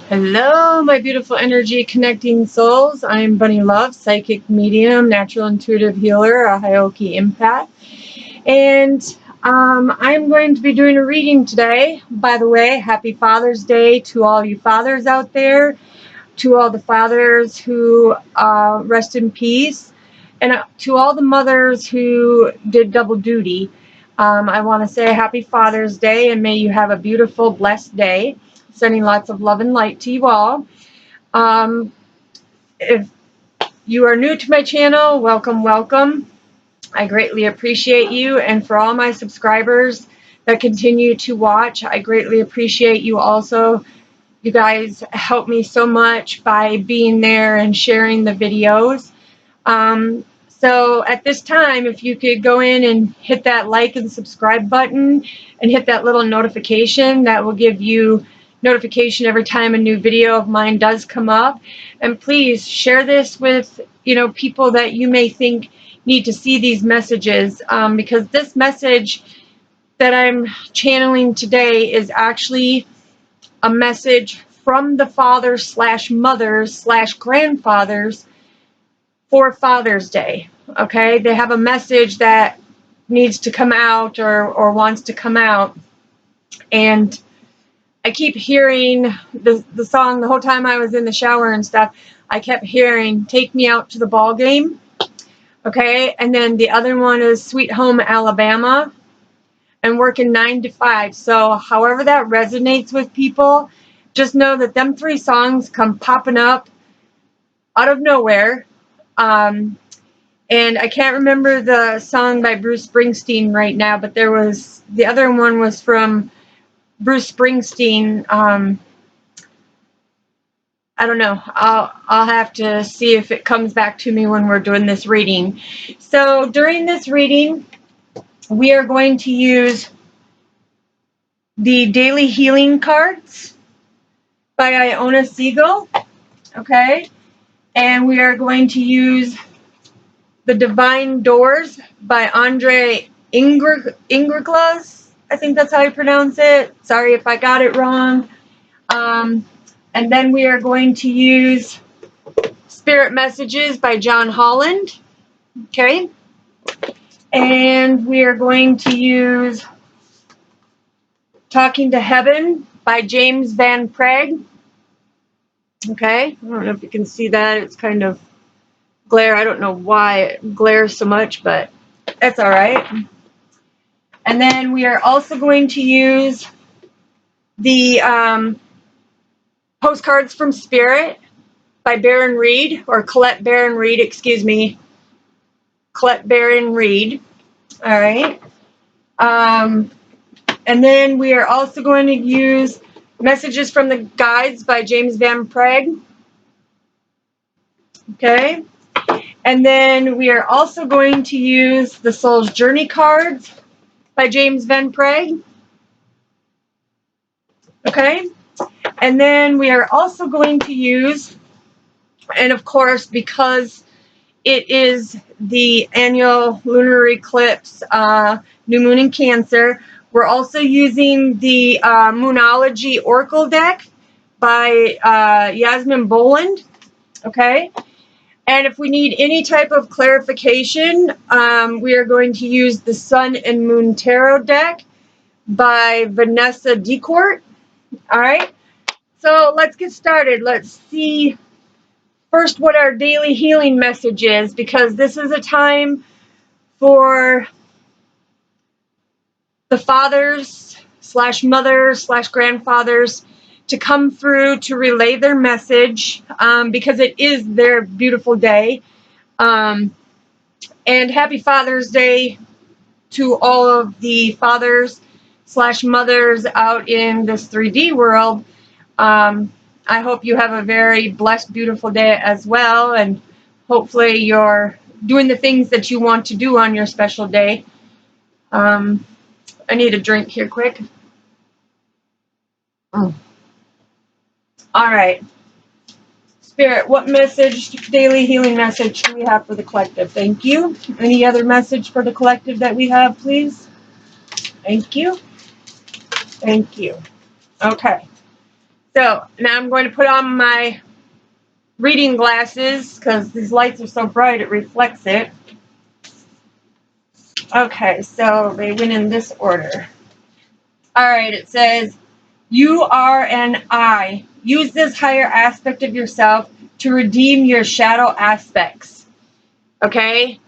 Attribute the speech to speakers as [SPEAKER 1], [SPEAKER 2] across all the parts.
[SPEAKER 1] Hello, my beautiful energy connecting souls. I'm Bunny Love, psychic medium, natural intuitive healer, a Hioki empath. And I'm going to be doing a reading today. By the way, happy Father's Day to all you fathers out there, to all the fathers who rest in peace, and to all the mothers who did double duty. I want to say happy Father's Day, and may you have a beautiful, blessed day. Sending lots of love and light to you all. If you are new to my channel, welcome, welcome. I greatly appreciate you, and for all my subscribers that continue to watch, I greatly appreciate you also. You guys help me so much by being there and sharing the videos. So at this time, if you could go in and hit that like and subscribe button and hit that little notification, that will give you notification every time a new video of mine does come up. And please share this with people that you may think need to see these messages, because this message that I'm channeling today is actually a message from the fathers slash mothers slash grandfathers for Father's Day. Okay, they have a message that needs to come out or wants to come out, and I keep hearing the song the whole time I was in the shower and stuff. I kept hearing "Take Me Out to the Ball Game." Okay, and then the other one is "Sweet Home Alabama" and "Working 9 to 5." So however that resonates with people, just know that them three songs come popping up out of nowhere. And I can't remember the song by Bruce Springsteen right now, but the other one was from Bruce Springsteen. I don't know. I'll have to see if it comes back to me when we're doing this reading. So during this reading, we are going to use the Daily Healing Cards by Iona Siegel. Okay, and we are going to use The Divine Doors by Andre Ingreglas. I think that's how you pronounce it. Sorry if I got it wrong. And then we are going to use Spirit Messages by John Holland. Okay. And we are going to use Talking to Heaven by James Van Prague. Okay. I don't know if you can see that. It's kind of glare. I don't know why it glares so much, but that's all right. And then we are also going to use the Postcards from Spirit by Baron Reed, or Colette Baron Reed, excuse me. Colette Baron Reed. All right. And then we are also going to use Messages from the Guides by James Van Prague. Okay. And then we are also going to use the Soul's Journey cards by James Van Prague. Okay. And then we are also going to use, and of course, because it is the annual lunar eclipse, new moon in Cancer, we're also using the Moonology Oracle deck by Yasmin Boland. Okay. And if we need any type of clarification, we are going to use the Sun and Moon Tarot deck by Vanessa Decourt. All right. So let's get started. Let's see first what our daily healing message is, because this is a time for the fathers slash mothers slash grandfathers to come through to relay their message, because it is their beautiful day. And happy Father's Day to all of the fathers slash mothers out in this 3D world. I hope you have a very blessed, beautiful day as well, and hopefully you're doing the things that you want to do on your special day. I need a drink here quick. All right. Spirit, what message, daily healing message do we have for the collective? Thank you. Any other message for the collective that we have, please? Thank you. Thank you. Okay. So now I'm going to put on my reading glasses because these lights are so bright it reflects it. Okay, so they went in this order. All right, it says, you are an I. Use this higher aspect of yourself to redeem your shadow aspects. Okay,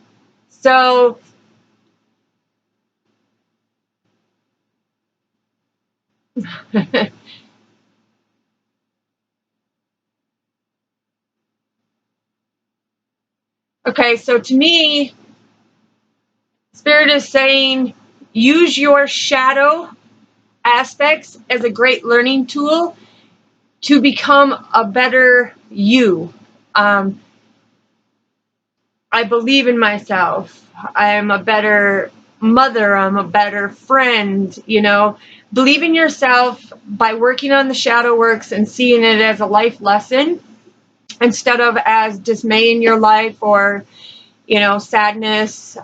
[SPEAKER 1] so okay, so to me, Spirit is saying use your shadow aspects as a great learning tool to become a better you. I believe in myself. I am a better mother. I'm a better friend. You know, believe in yourself by working on the shadow works and seeing it as a life lesson instead of as dismay in your life or, you know, sadness.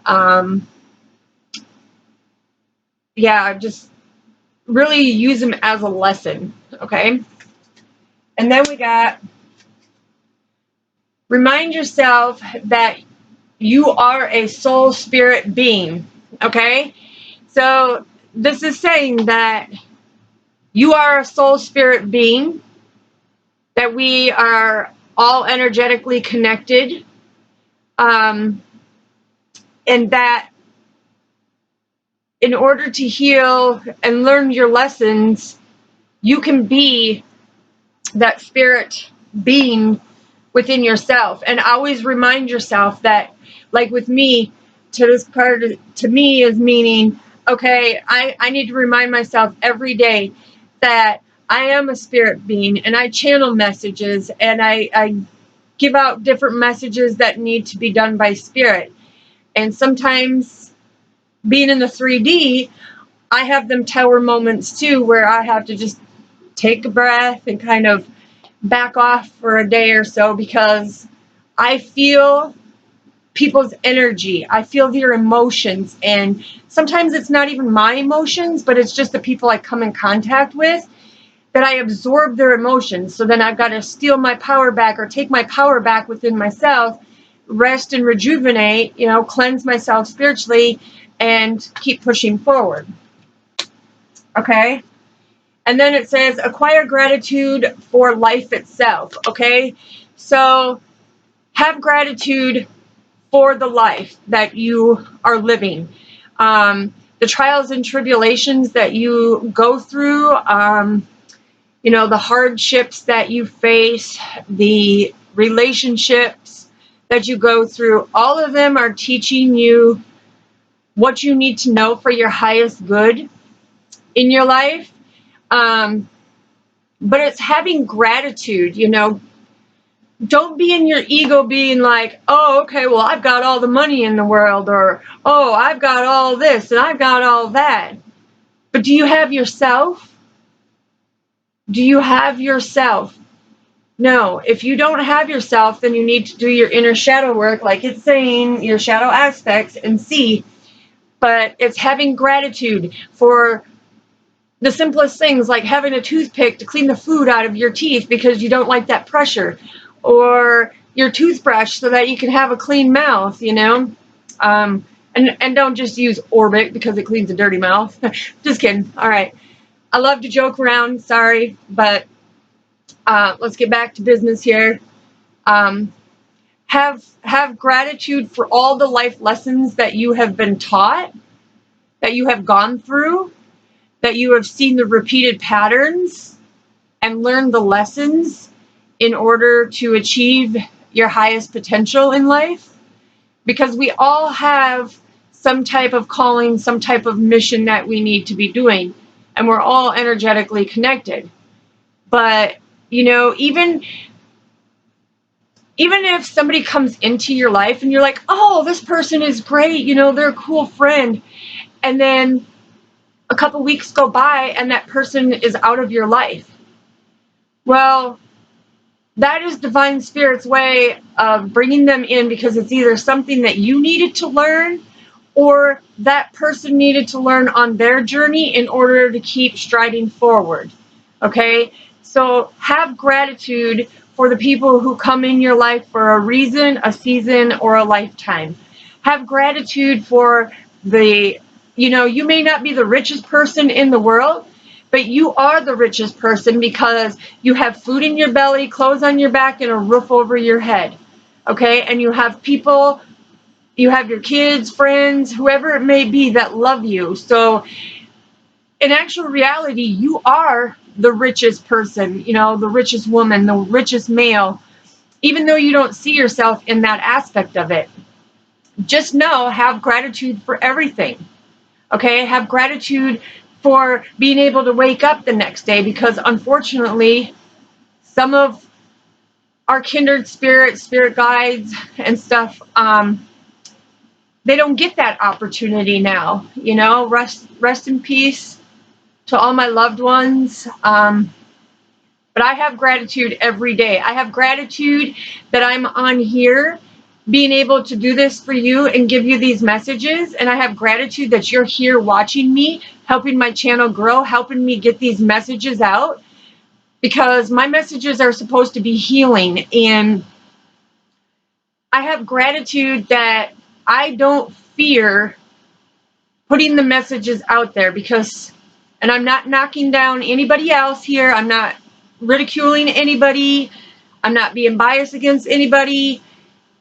[SPEAKER 1] Yeah, just really use them as a lesson. Okay. And then we got remind yourself that you are a soul spirit being. Okay. So this is saying that you are a soul spirit being, that we are all energetically connected, and that in order to heal and learn your lessons, you can be that spirit being within yourself. And always remind yourself that, like with me, to this part, to me is meaning, okay, I need to remind myself every day that I am a spirit being and I channel messages and I give out different messages that need to be done by spirit. And sometimes being in the 3D, I have them tower moments too where I have to just take a breath and kind of back off for a day or so because I feel people's energy. I feel their emotions. And sometimes it's not even my emotions, but it's just the people I come in contact with that I absorb their emotions. So then I've got to steal my power back or take my power back within myself, rest and rejuvenate, you know, cleanse myself spiritually and keep pushing forward. Okay. And then it says acquire gratitude for life itself. Okay. So have gratitude for the life that you are living. The trials and tribulations that you go through, you know, the hardships that you face, the relationships that you go through, all of them are teaching you what you need to know for your highest good in your life. But it's having gratitude, you know. Don't be in your ego being like, oh, okay, well, I've got all the money in the world, or, oh, I've got all this and I've got all that. But do you have yourself? Do you have yourself? No. If you don't have yourself, then you need to do your inner shadow work, like it's saying, your shadow aspects, and see. But it's having gratitude for the simplest things, like having a toothpick to clean the food out of your teeth because you don't like that pressure, or your toothbrush so that you can have a clean mouth, you know. And don't just use Orbit because it cleans a dirty mouth. Just kidding. All right. I love to joke around. Sorry, but let's get back to business here. Have gratitude for all the life lessons that you have been taught, that you have gone through, that you have seen the repeated patterns and learned the lessons in order to achieve your highest potential in life. Because we all have some type of calling, some type of mission that we need to be doing, and we're all energetically connected. But, you know, even if somebody comes into your life and you're like, oh, this person is great, you know, they're a cool friend, and then a couple weeks go by and that person is out of your life. Well, that is divine spirit's way of bringing them in, because it's either something that you needed to learn or that person needed to learn on their journey in order to keep striding forward. Okay? So have gratitude for the people who come in your life for a reason, a season, or a lifetime. Have gratitude for you may not be the richest person in the world, but you are the richest person because you have food in your belly, clothes on your back, and a roof over your head. Okay? And you have people, you have your kids, friends, whoever it may be that love you. So in actual reality, you are the richest person, the richest woman, the richest male, even though you don't see yourself in that aspect of it. Just know, have gratitude for everything. Okay? Have gratitude for being able to wake up the next day, because unfortunately, some of our kindred spirit guides and stuff, they don't get that opportunity now. Rest in peace to all my loved ones. But I have gratitude every day. I have gratitude that I'm on here being able to do this for you and give you these messages. And I have gratitude that you're here watching me, helping my channel grow, helping me get these messages out, because my messages are supposed to be healing. And I have gratitude that I don't fear putting the messages out there, and I'm not knocking down anybody else here. I'm not ridiculing anybody. I'm not being biased against anybody,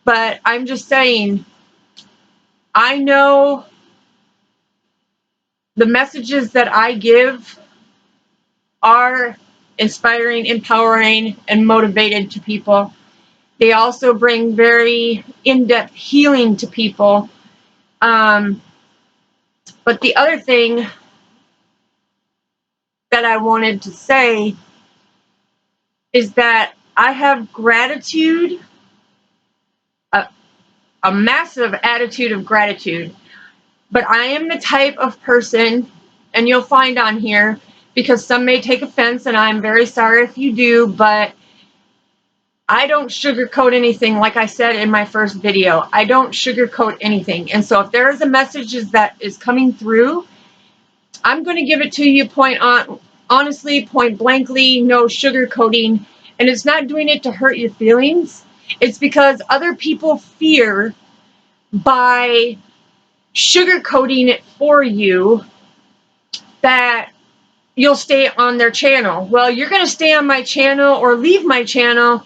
[SPEAKER 1] but I'm just saying, I know the messages that I give are inspiring, empowering, and motivated to people. They also bring very in-depth healing to people. But the other thing that I wanted to say is that I have gratitude, a massive attitude of gratitude. But I am the type of person, and you'll find on here, because some may take offense, and I'm very sorry if you do, but I don't sugarcoat anything. Like I said in my first video, I don't sugarcoat anything. And so if there is a message that is coming through, I'm going to give it to you honestly, point blankly, no sugarcoating. And it's not doing it to hurt your feelings. It's because other people fear, by sugarcoating it for you, that you'll stay on their channel. Well, you're going to stay on my channel or leave my channel,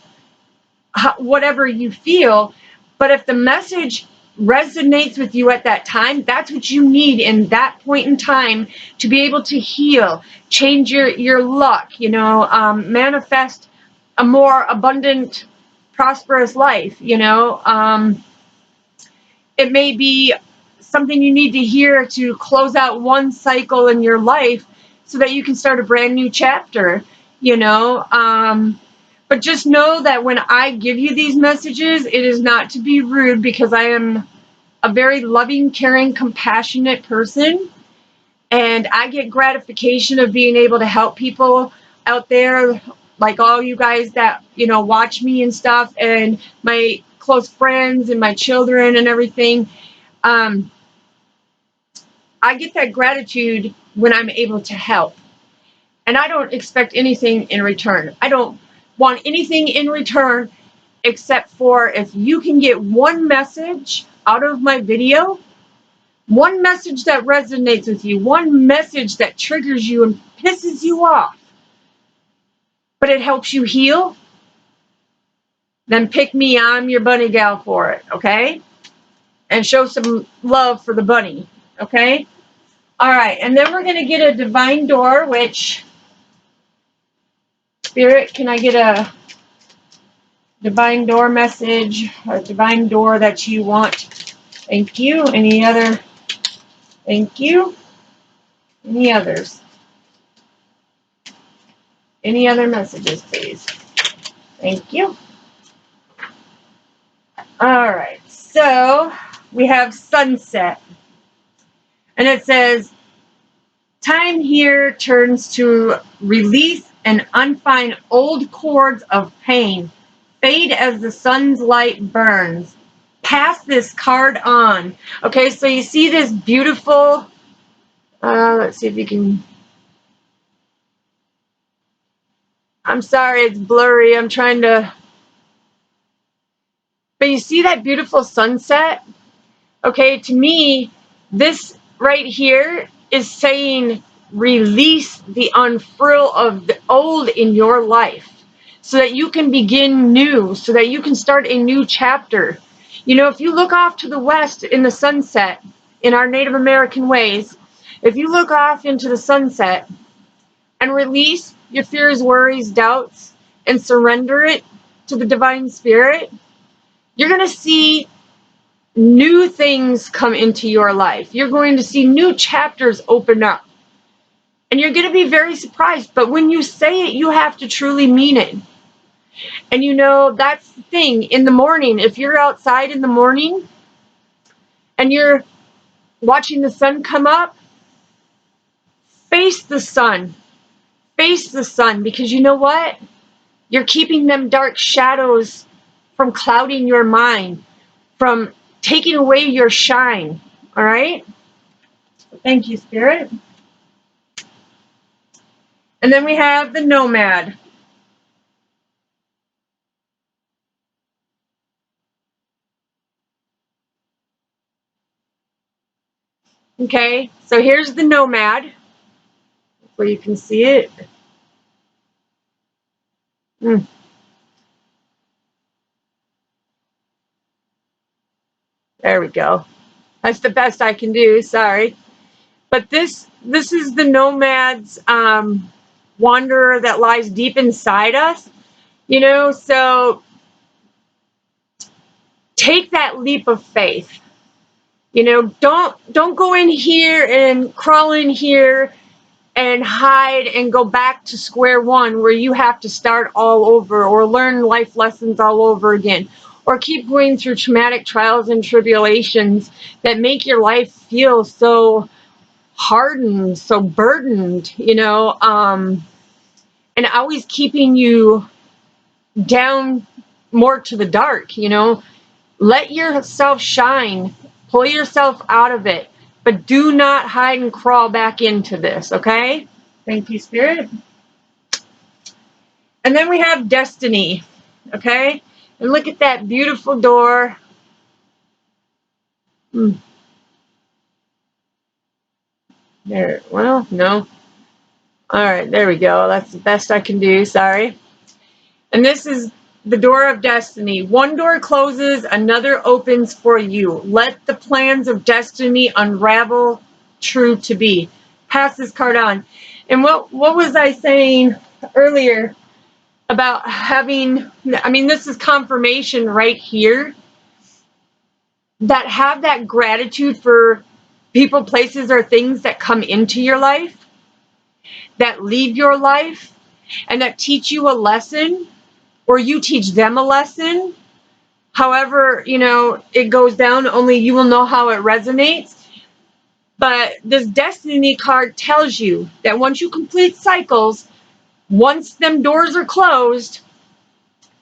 [SPEAKER 1] whatever you feel. But if the message resonates with you at that time, that's what you need in that point in time to be able to heal, change your luck, manifest a more abundant, prosperous life. It may be something you need to hear to close out one cycle in your life so that you can start a brand new chapter. But just know that when I give you these messages, it is not to be rude, because I am a very loving, caring, compassionate person. And I get gratification of being able to help people out there, like all you guys that, watch me and stuff, and my close friends and my children and everything. I get that gratitude when I'm able to help. And I don't expect anything in return. I don't want anything in return, except for if you can get one message out of my video, one message that resonates with you, one message that triggers you and pisses you off, but it helps you heal, then pick me. I'm your bunny gal for it, okay? And show some love for the bunny, okay? All right, and then we're going to get a divine door, which, Spirit, can I get a divine door message, a divine door that you want? Thank you. Any other? Thank you. Any others? Any other messages, please? Thank you. All right, so we have sunset. And it says, time here turns to release and unfind old cords of pain. Fade as the sun's light burns. Pass this card on. Okay, so you see this beautiful, let's see if you can, I'm sorry, it's blurry. I'm trying to... But you see that beautiful sunset? Okay, to me, this right here is saying release the unfurl of the old in your life so that you can begin new, so that you can start a new chapter. You know, if you look off to the west in the sunset, in our Native American ways, if you look off into the sunset and release your fears, worries, doubts, and surrender it to the Divine Spirit, you're going to see new things come into your life. You're going to see new chapters open up. And you're going to be very surprised. But when you say it, you have to truly mean it. And you know, that's the thing. In the morning, if you're outside in the morning and you're watching the sun come up, face the sun. Face the sun, because you know what? You're keeping them dark shadows from clouding your mind, from taking away your shine. All right? Thank you, Spirit. And then we have the nomad. Okay, so here's the nomad, where you can see it. There we go. That's the best I can do, sorry. But this is the nomad's wanderer that lies deep inside us. You know, so take that leap of faith. You know, don't go in here and crawl in here and hide and go back to square one where you have to start all over or learn life lessons all over again, or keep going through traumatic trials and tribulations that make your life feel so hardened, so burdened, you know, and always keeping you down more to the dark, you know. Let yourself shine, pull yourself out of it, but do not hide and crawl back into this, okay? Thank you, Spirit. And then we have destiny, okay? And look at that beautiful door. There, well, no. All right, there we go. That's the best I can do, sorry. And this is the door of destiny. One door closes, another opens for you. Let the plans of destiny unravel, true to be. Pass this card on. And what was I saying earlier about having, I mean, this is confirmation right here, that have that gratitude for people, places, or things that come into your life, that leave your life, and that teach you a lesson, or you teach them a lesson. However, you know, it goes down, only you will know how it resonates. But this destiny card tells you that once you complete cycles, once them doors are closed,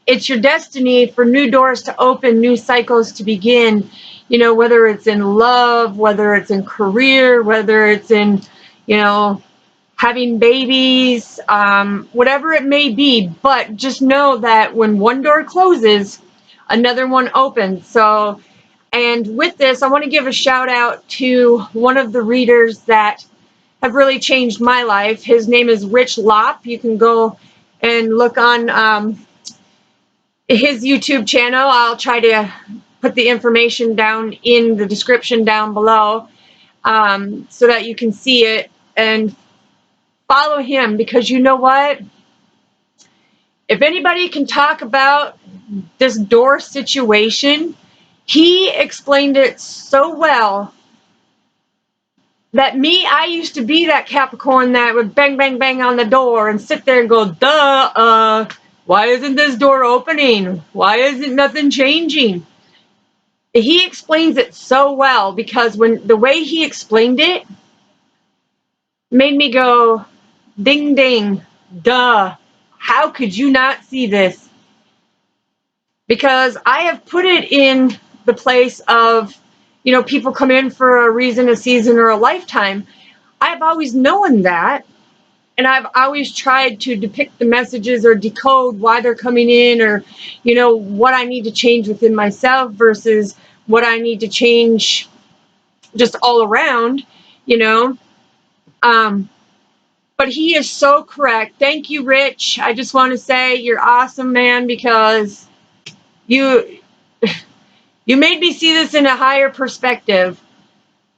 [SPEAKER 1] it's your destiny for new doors to open, new cycles to begin. You know, whether it's in love, whether it's in career, whether it's in, you know, having babies, whatever it may be. But just know that when one door closes, another one opens. So, and with this, I want to give a shout out to one of the readers that have really changed my life. His name is Rich Lopp. You can go and look on his YouTube channel. I'll try to put the information down in the description down below, so that you can see it and follow him, because you know what? If anybody can talk about this door situation, he explained it so well that I used to be that Capricorn that would bang, bang, bang on the door and sit there and go, duh, why isn't this door opening? Why isn't nothing changing? He explains it so well, because when the way he explained it made me go, ding, ding, duh. How could you not see this? Because I have put it in the place of, you know, people come in for a reason, a season, or a lifetime. I've always known that. And I've always tried to depict the messages or decode why they're coming in, or, you know, what I need to change within myself versus what I need to change just all around, you know. But he is so correct. Thank you, Rich. I just want to say you're awesome, man, because you you made me see this in a higher perspective.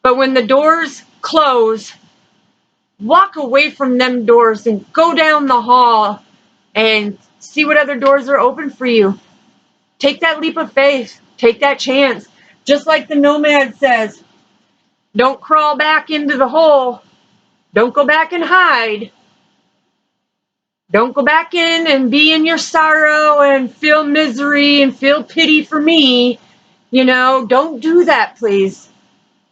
[SPEAKER 1] But when the doors close, walk away from them doors and go down the hall and see what other doors are open for you. Take that leap of faith. Take that chance. Just like the nomad says, don't crawl back into the hole. Don't go back and hide. Don't go back in and be in your sorrow and feel misery and feel pity for me. You know, don't do that, please.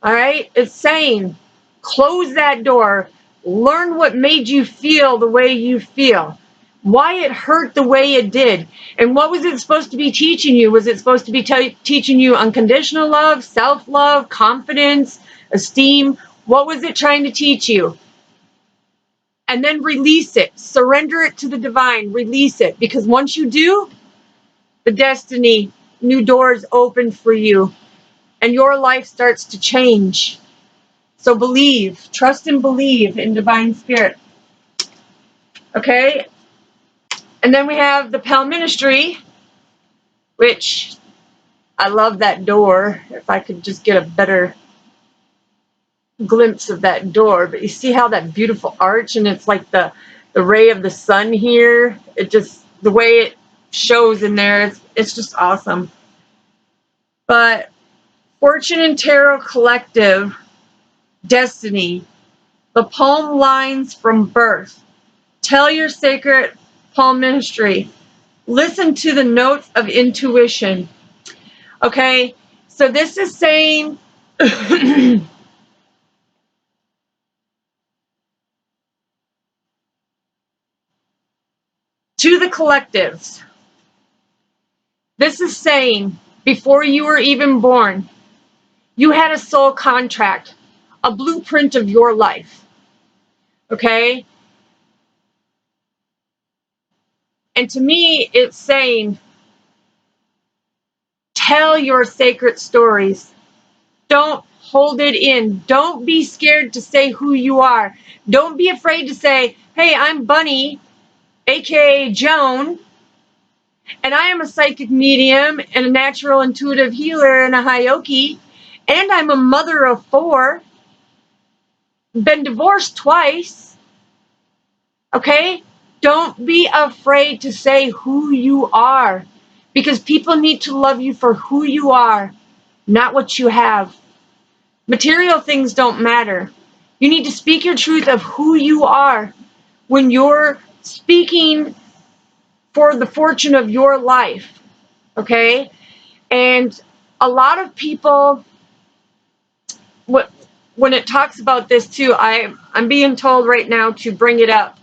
[SPEAKER 1] All right? It's saying, close that door. Learn what made you feel the way you feel. Why it hurt the way it did. And what was it supposed to be teaching you? Was it supposed to be teaching you unconditional love, self-love, confidence, esteem? What was it trying to teach you? And then release it. Surrender it to the divine. Release it. Because once you do, the destiny, new doors open for you. And your life starts to change. So believe. Trust and believe in divine spirit. Okay? And then we have the Pell Ministry, which I love that door. If I could just get a better glimpse of that door. But you see how that beautiful arch, and it's like the ray of the sun here. It just, the way it shows in there, it's just awesome. But Fortune and Tarot Collective, Destiny, the palm lines from birth. Tell your sacred palm ministry. Listen to the notes of intuition. Okay, so this is saying to the collectives, this is saying before you were even born, you had a soul contract, a blueprint of your life. Okay? And to me, it's saying, tell your sacred stories. Don't hold it in. Don't be scared to say who you are. Don't be afraid to say, hey, I'm Bunny, aka Joan, and I am a psychic medium and a natural intuitive healer and a Hyoki, and I'm a mother of 4, been divorced twice. Okay? Don't be afraid to say who you are, because people need to love you for who you are, not what you have. Material things don't matter. You need to speak your truth of who you are when you're speaking for the fortune of your life. Okay? And a lot of people, when it talks about this too, I'm being told right now to bring it up.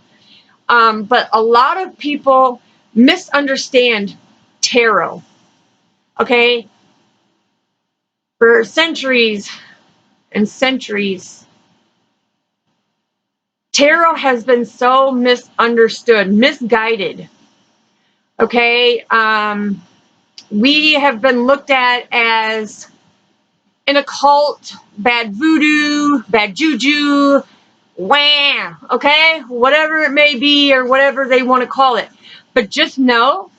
[SPEAKER 1] But a lot of people misunderstand tarot. Okay? For centuries and centuries, tarot has been so misunderstood, misguided. Okay? We have been looked at as an occult, bad voodoo, bad juju, wham, okay? Whatever it may be or whatever they want to call it. But just know,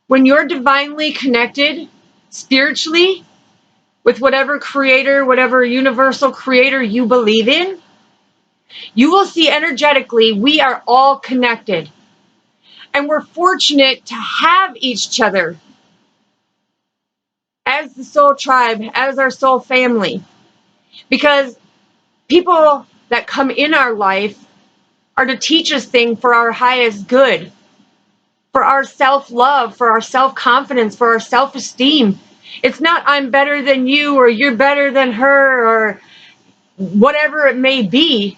[SPEAKER 1] when you're divinely connected spiritually with whatever creator, whatever universal creator you believe in, you will see energetically we are all connected. And we're fortunate to have each other as the soul tribe, as our soul family. Because people that come in our life are to teach us things for our highest good, for our self-love, for our self-confidence, for our self-esteem. It's not I'm better than you or you're better than her or whatever it may be.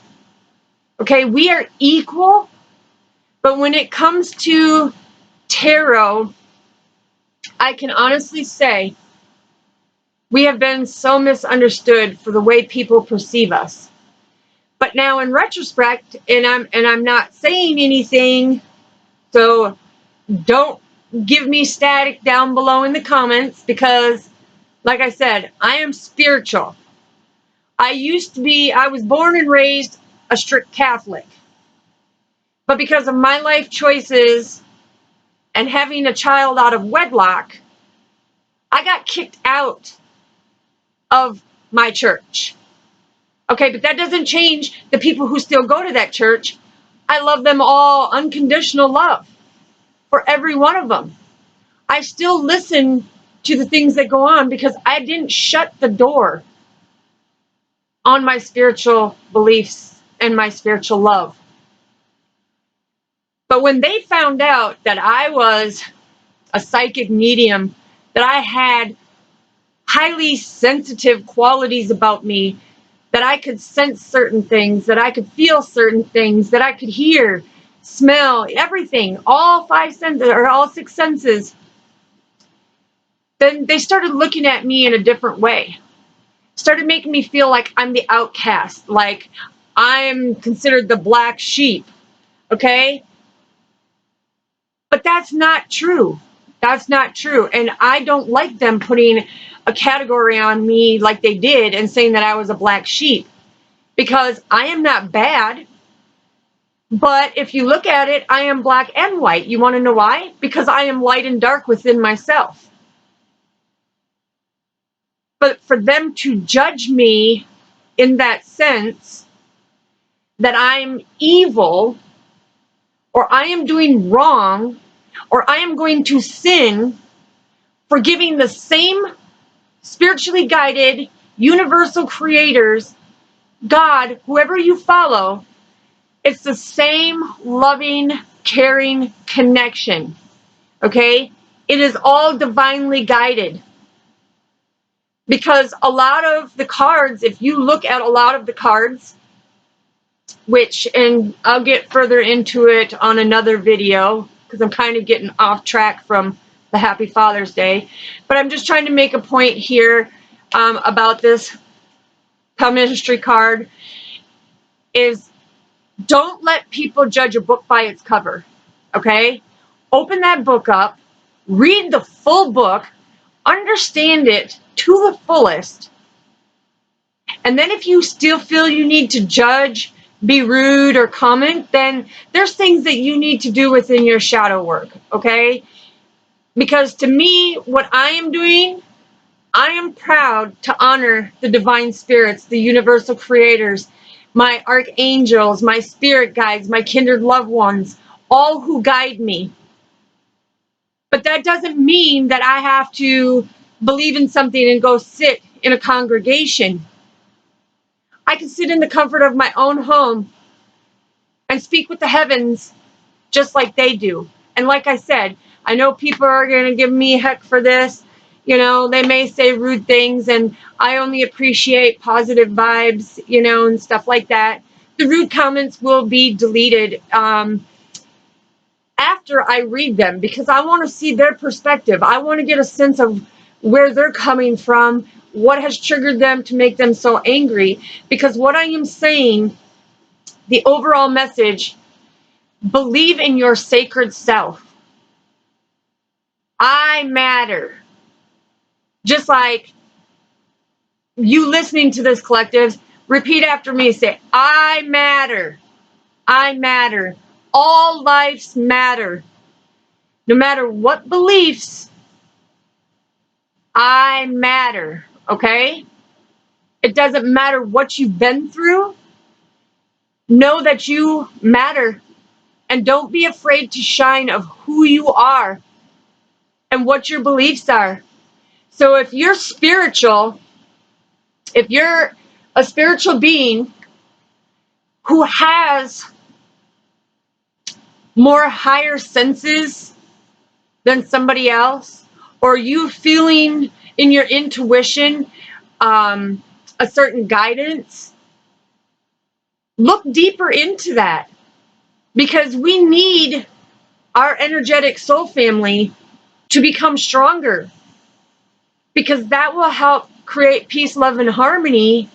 [SPEAKER 1] Okay, we are equal, but when it comes to tarot, I can honestly say we have been so misunderstood for the way people perceive us. But now in retrospect, and I'm not saying anything, so don't give me static down below in the comments, because like I said, I am spiritual. I was born and raised a strict Catholic. But because of my life choices and having a child out of wedlock, I got kicked out of my church. Okay, but that doesn't change the people who still go to that church. I love them all, unconditional love for every one of them. I still listen to the things that go on because I didn't shut the door on my spiritual beliefs and my spiritual love. But when they found out that I was a psychic medium, that I had highly sensitive qualities about me, that I could sense certain things, that I could feel certain things, that I could hear, smell, everything, all five senses or all six senses, then they started looking at me in a different way. Started making me feel like I'm the outcast, like I'm considered the black sheep, okay? But that's not true. That's not true. And I don't like them putting a category on me like they did and saying that I was a black sheep, because I am not bad. But if you look at it, I am black and white. You want to know why? Because I am light and dark within myself. But for them to judge me in that sense, that I'm evil, or I am doing wrong, or I am going to sin for giving the same spiritually guided, universal creators, God, whoever you follow, it's the same loving, caring connection. Okay? It is all divinely guided. Because a lot of the cards, if you look at a lot of the cards, which, and I'll get further into it on another video, because I'm kind of getting off track from the Happy Father's Day, but I'm just trying to make a point here about this palmistry card, is don't let people judge a book by its cover, okay? Open that book up, read the full book, understand it to the fullest, and then if you still feel you need to judge, be rude, or comment, then there's things that you need to do within your shadow work, okay? Because to me, what I am doing, I am proud to honor the divine spirits, the universal creators, my archangels, my spirit guides, my kindred loved ones, all who guide me. But that doesn't mean that I have to believe in something and go sit in a congregation. I can sit in the comfort of my own home and speak with the heavens just like they do. And like I said, I know people are going to give me heck for this. You know, they may say rude things, and I only appreciate positive vibes, you know, and stuff like that. The rude comments will be deleted after I read them, because I want to see their perspective. I want to get a sense of where they're coming from, what has triggered them to make them so angry. Because what I am saying, the overall message, believe in your sacred self. I matter. Just like you listening to this collective, repeat after me. Say, I matter. I matter. All lives matter. No matter what beliefs, I matter. Okay? It doesn't matter what you've been through. Know that you matter. And don't be afraid to shine of who you are and what your beliefs are. So if you're spiritual, if you're a spiritual being who has more higher senses than somebody else, or you feeling in your intuition a certain guidance, look deeper into that, because we need our energetic soul family to become stronger, because that will help create peace, love, and harmony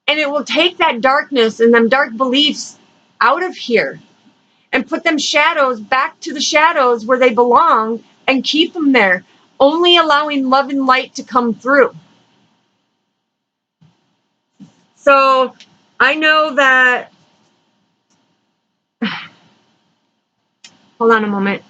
[SPEAKER 1] And it will take that darkness and them dark beliefs out of here and put them shadows back to the shadows where they belong and keep them there, only allowing love and light to come through. So I know that, hold on a moment.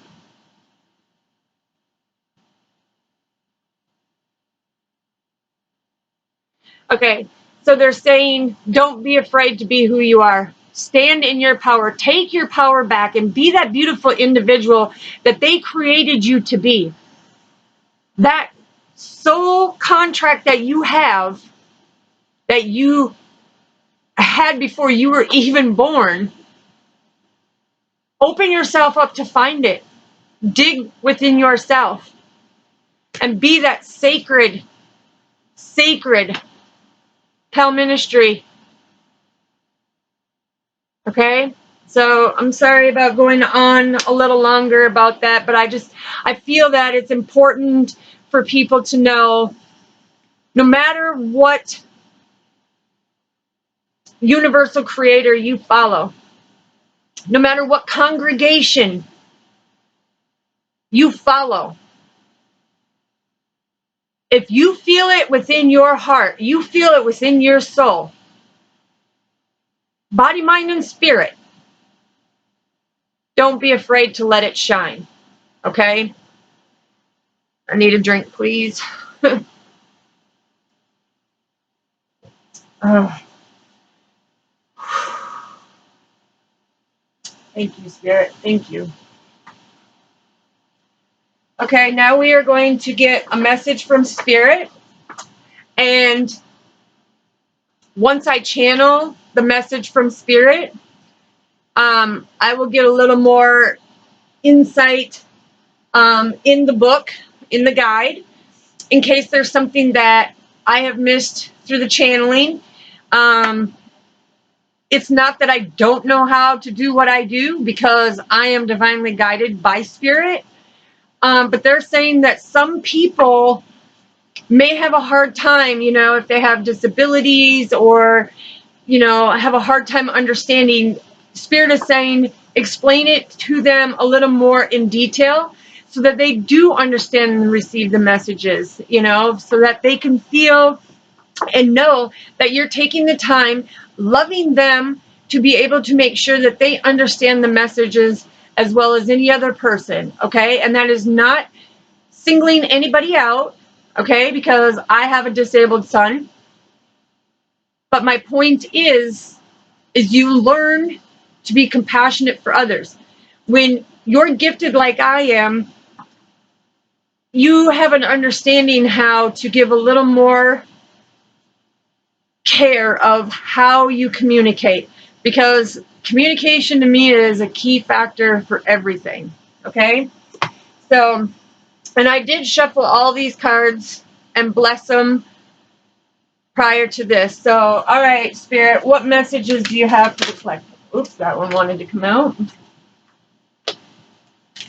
[SPEAKER 1] Okay, so they're saying, don't be afraid to be who you are. Stand in your power. Take your power back and be that beautiful individual that they created you to be. That soul contract that you have, that you had before you were even born, open yourself up to find it. Dig within yourself and be that sacred Pell ministry. Okay? So I'm sorry about going on a little longer about that, but I feel that it's important for people to know, no matter what universal creator you follow, no matter what congregation you follow, if you feel it within your heart, you feel it within your soul, body, mind, and spirit, don't be afraid to let it shine. Okay? I need a drink, please. Oh. Thank you, Spirit. Thank you. Okay, now we are going to get a message from Spirit. And once I channel the message from Spirit, I will get a little more insight in the book, in the guide, in case there's something that I have missed through the channeling. It's not that I don't know how to do what I do, because I am divinely guided by Spirit. But they're saying that some people may have a hard time, if they have disabilities or, have a hard time understanding. Spirit is saying, explain it to them a little more in detail so that they do understand and receive the messages, so that they can feel and know that you're taking the time, loving them, to be able to make sure that they understand the messages as well as any other person, okay? And that is not singling anybody out, okay, because I have a disabled son. But my point is you learn to be compassionate for others. When you're gifted like I am, you have an understanding how to give a little more care of how you communicate, because communication to me is a key factor for everything, okay? So, and I did shuffle all these cards and bless them prior to this. So, all right, Spirit, what messages do you have for the collective? Oops, that one wanted to come out.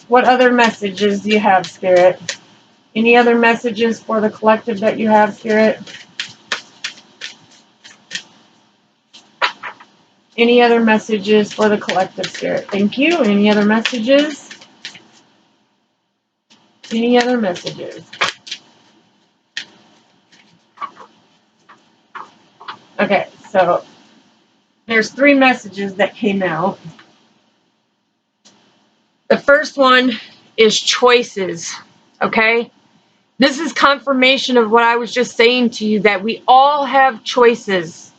[SPEAKER 1] What other messages do you have, Spirit? Any other messages for the collective that you have, Spirit? Any other messages for the collective, Spirit? Thank you. Any other messages? Any other messages? Okay, so there's 3 messages that came out. The first one is choices, okay? This is confirmation of what I was just saying to you, that we all have choices.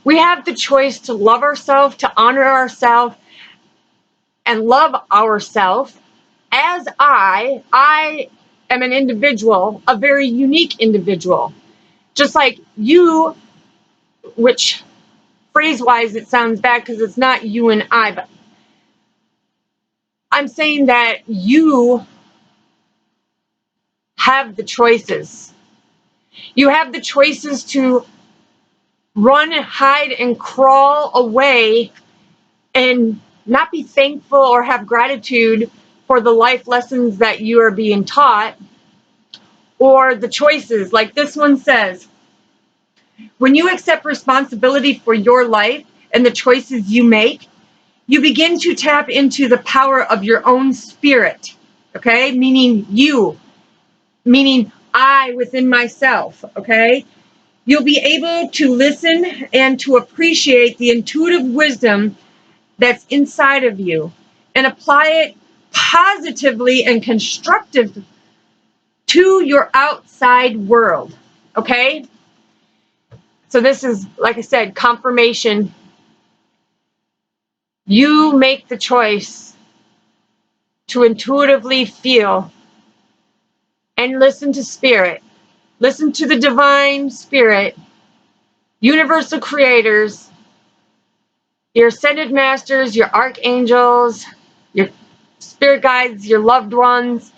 [SPEAKER 1] We have the choice to love ourselves, to honor ourselves, and love ourselves. As I am an individual, a very unique individual. Just like you, which phrase-wise it sounds bad because it's not you and I, but I'm saying that you have the choices. You have the choices to run, hide, and crawl away and not be thankful or have gratitude for the life lessons that you are being taught, or the choices. Like this one says, When you accept responsibility for your life and the choices you make, you begin to tap into the power of your own spirit, okay? Meaning I within myself, okay? You'll be able to listen and to appreciate the intuitive wisdom that's inside of you and apply it positively and constructive to your outside world, okay? So this is, like I said, confirmation. You make the choice to intuitively feel and listen to spirit. Listen to the divine spirit, universal creators, your ascended masters, your archangels, your spirit guides, your loved ones.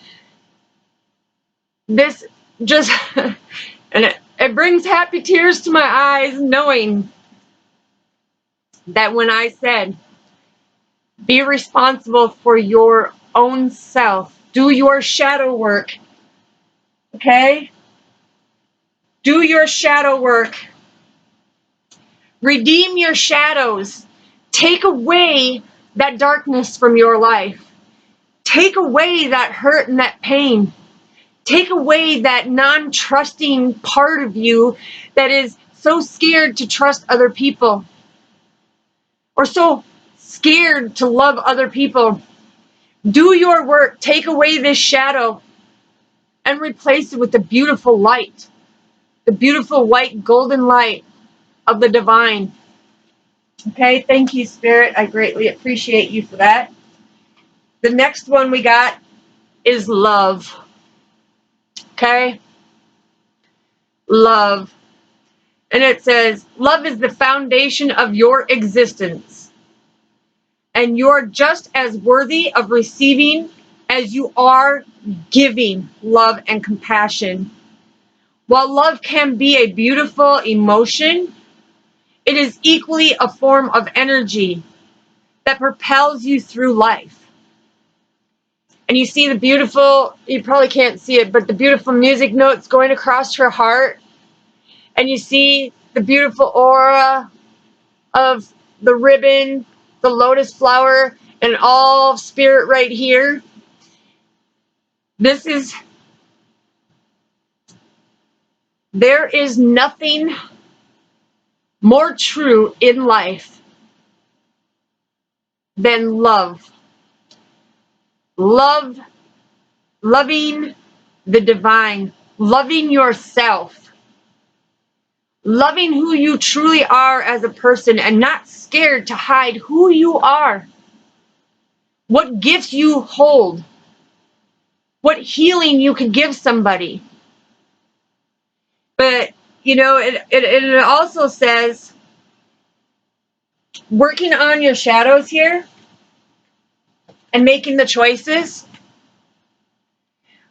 [SPEAKER 1] This just, and it brings happy tears to my eyes knowing that when I said, be responsible for your own self, do your shadow work, okay? Do your shadow work. Redeem your shadows. Take away that darkness from your life. Take away that hurt and that pain. Take away that non-trusting part of you that is so scared to trust other people or so scared to love other people. Do your work. Take away this shadow and replace it with the beautiful light, the beautiful white golden light of the divine. Okay, thank you, Spirit. I greatly appreciate you for that. The next one we got is love. Okay? Love. And it says, love is the foundation of your existence. And you're just as worthy of receiving as you are giving love and compassion. While love can be a beautiful emotion, it is equally a form of energy that propels you through life. And you see the beautiful, you probably can't see it, but the beautiful music notes going across her heart. And you see the beautiful aura of the ribbon, the lotus flower, and all spirit right here. There is nothing more true in life than love. Love, loving the divine, loving yourself, loving who you truly are as a person and not scared to hide who you are, what gifts you hold, what healing you could give somebody. But, you know, it also says, working on your shadows here and making the choices,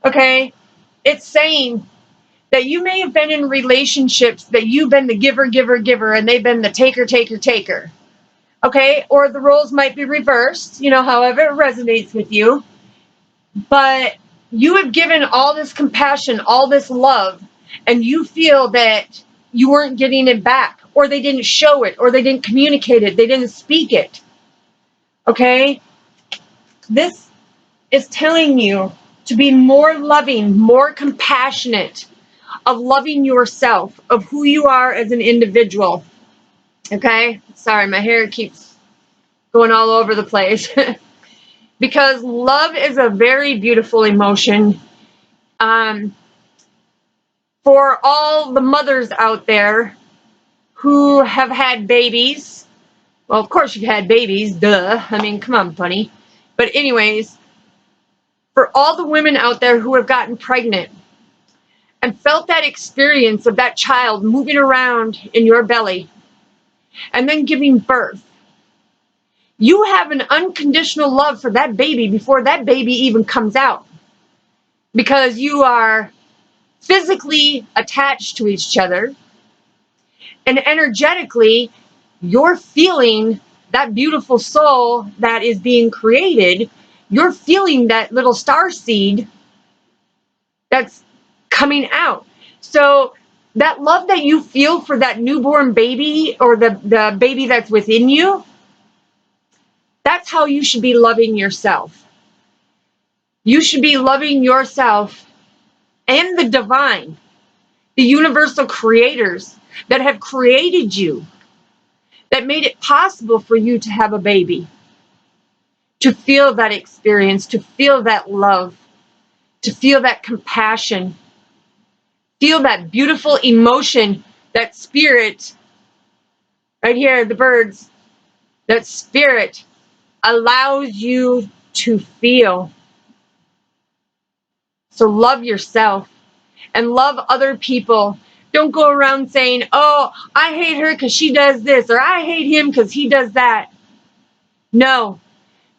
[SPEAKER 1] okay, it's saying that you may have been in relationships that you've been the giver, giver, giver, and they've been the taker, taker, taker. Okay, or the roles might be reversed, you know, however it resonates with you. But you have given all this compassion, all this love, and you feel that you weren't getting it back, or they didn't show it, or they didn't communicate it, they didn't speak it. Okay? This is telling you to be more loving, more compassionate, of loving yourself, of who you are as an individual. Okay? Sorry, my hair keeps going all over the place. Because love is a very beautiful emotion. For all the mothers out there who have had babies, well, of course you've had babies, duh. I mean, come on, bunny. But anyways, for all the women out there who have gotten pregnant and felt that experience of that child moving around in your belly and then giving birth, you have an unconditional love for that baby before that baby even comes out, because you are physically attached to each other, and energetically you're feeling that beautiful soul that is being created. You're feeling that little star seed that's coming out. So That love that you feel for that newborn baby or the baby that's within you, that's how you should be loving yourself. You should be loving yourself and the divine, the universal creators that have created you, that made it possible for you to have a baby, to feel that experience, to feel that love, to feel that compassion, feel that beautiful emotion, that spirit, right here, the birds, that spirit allows you to feel. So love yourself and love other people. Don't go around saying, oh, I hate her because she does this, or I hate him because he does that. No.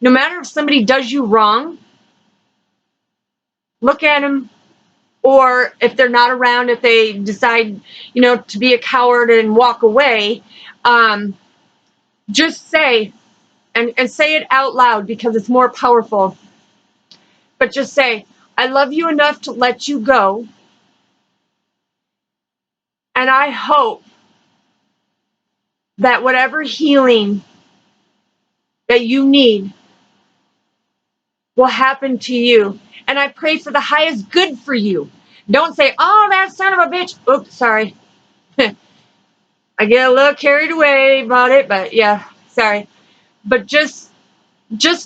[SPEAKER 1] No matter if somebody does you wrong, look at them. Or if they're not around, if they decide, to be a coward and walk away, just say, and say it out loud because it's more powerful. But just say, I love you enough to let you go. And I hope that whatever healing that you need will happen to you. And I pray for the highest good for you. Don't say, oh, that son of a bitch. Oops, sorry. I get a little carried away about it, but yeah, sorry. But just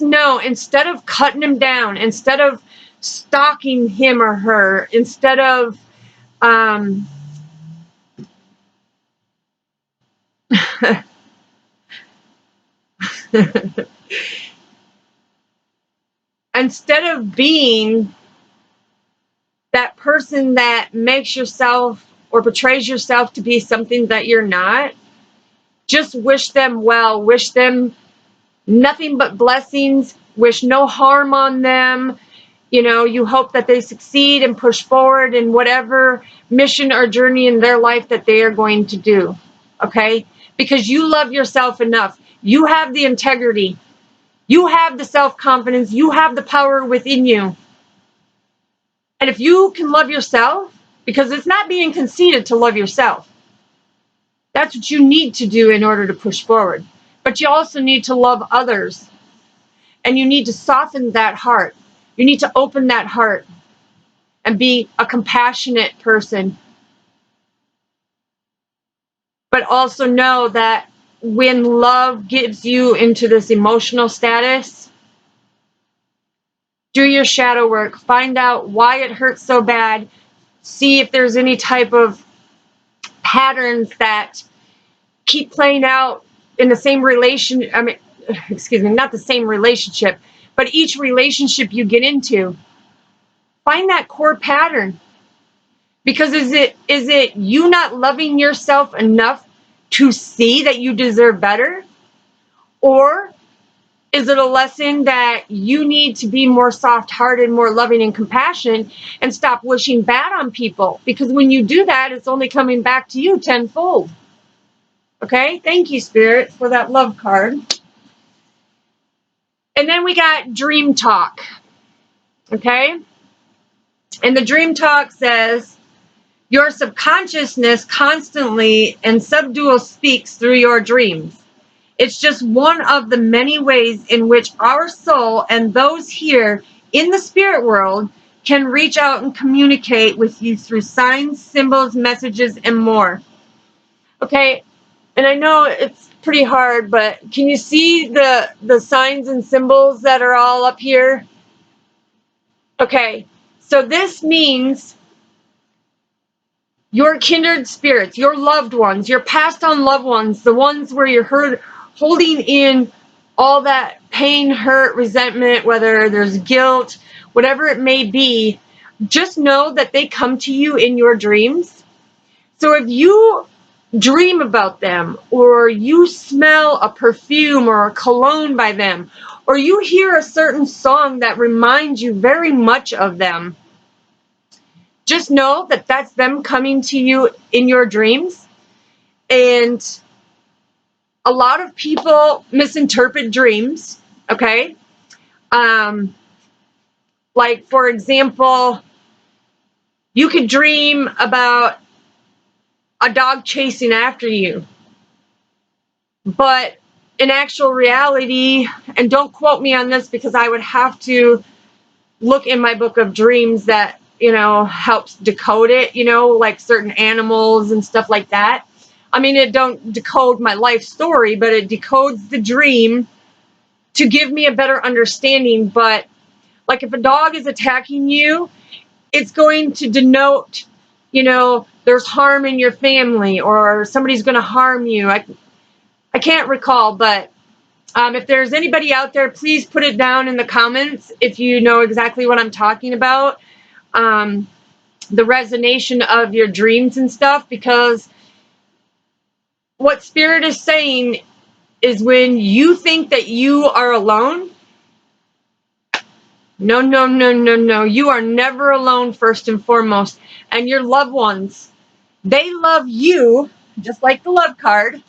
[SPEAKER 1] know, instead of cutting him down, instead of stalking him or her, instead of instead of being that person that makes yourself or portrays yourself to be something that you're not, just wish them well, wish them nothing but blessings, wish no harm on them. You hope that they succeed and push forward in whatever mission or journey in their life that they are going to do. Okay? Because you love yourself enough. You have the integrity. You have the self-confidence. You have the power within you. And if you can love yourself, because it's not being conceited to love yourself. That's what you need to do in order to push forward. But you also need to love others. And you need to soften that heart. You need to open that heart and be a compassionate person. But also know that when love gives you into this emotional status, do your shadow work. Find out why it hurts so bad. See if there's any type of patterns that keep playing out in the same not the same relationship, but each relationship you get into. Find that core pattern. Because is it you not loving yourself enough to see that you deserve better? Or is it a lesson that you need to be more soft-hearted, more loving and compassionate, and stop wishing bad on people? Because when you do that, it's only coming back to you tenfold. Okay? Thank you, Spirit, for that love card. And then we got Dream Talk. Okay? And the Dream Talk says, your subconsciousness constantly and subdual speaks through your dreams. It's just one of the many ways in which our soul and those here in the spirit world can reach out and communicate with you through signs, symbols, messages, and more. Okay, and I know it's pretty hard, but can you see the signs and symbols that are all up here? Okay, so this means your kindred spirits, your loved ones, your passed on loved ones, the ones where you're holding in all that pain, hurt, resentment, whether there's guilt, whatever it may be, just know that they come to you in your dreams. So if you dream about them, or you smell a perfume or a cologne by them, or you hear a certain song that reminds you very much of them, just know that that's them coming to you in your dreams. And a lot of people misinterpret dreams, okay? Like, for example, you could dream about a dog chasing after you. But in actual reality, and don't quote me on this because I would have to look in my book of dreams that, you know, helps decode it, you know, like certain animals and stuff like that. I mean, it don't decode my life story, but it decodes the dream to give me a better understanding. But like if a dog is attacking you, it's going to denote, you know, there's harm in your family or somebody's going to harm you. I can't recall, but if there's anybody out there, please put it down in the comments if you know exactly what I'm talking about. The resonation of your dreams and stuff, because what Spirit is saying is when you think that you are alone, no, no, no, no, no. You are never alone, first and foremost. And your loved ones, they love you, just like the love card.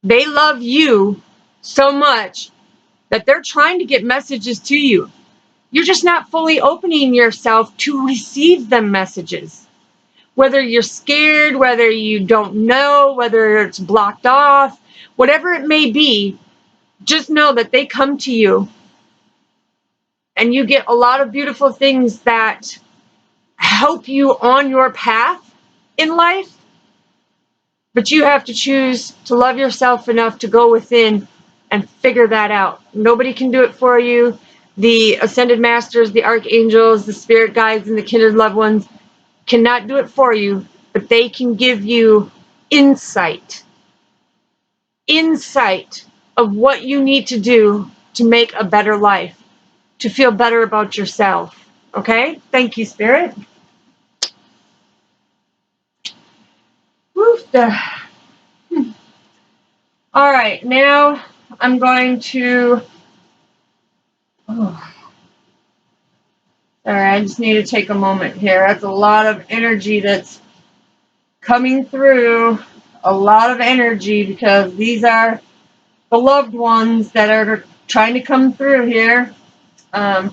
[SPEAKER 1] They love you so much that they're trying to get messages to you. You're just not fully opening yourself to receive them messages. Whether you're scared, whether you don't know, whether it's blocked off, whatever it may be, just know that they come to you. And you get a lot of beautiful things that help you on your path in life. But you have to choose to love yourself enough to go within and figure that out. Nobody can do it for you. The ascended masters, the archangels, the spirit guides, and the kindred loved ones cannot do it for you, but they can give you insight of what you need to do to make a better life, to feel better about yourself. Okay? Thank you, Spirit. Woof. All right, now I'm going to... Oh. Sorry, I just need to take a moment here. That's a lot of energy that's coming through. A lot of energy because these are the loved ones that are trying to come through here. I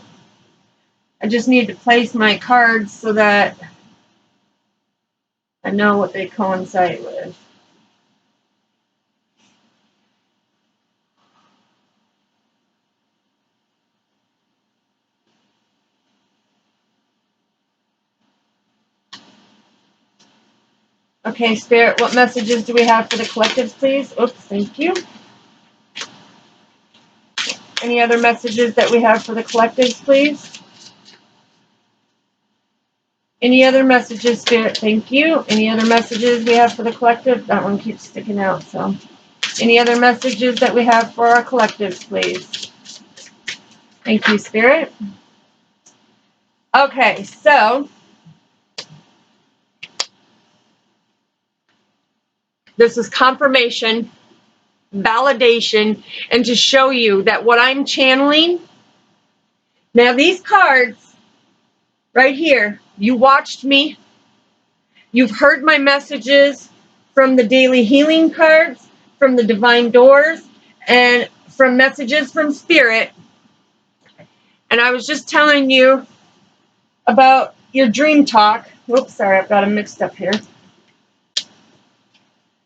[SPEAKER 1] just need to place my cards so that I know what they coincide with. Okay, Spirit, what messages do we have for the collectives, please? Oops, thank you. Any other messages that we have for the collectives, please? Any other messages, Spirit? Thank you. Any other messages we have for the collective? That one keeps sticking out, so. Any other messages that we have for our collectives, please? Thank you, Spirit. Okay, so this is confirmation, validation, and to show you that what I'm channeling. Now, these cards right here, you watched me. You've heard my messages from the daily healing cards, from the divine doors, and from messages from Spirit. And I was just telling you about your dream talk. Oops, sorry, I've got them mixed up here.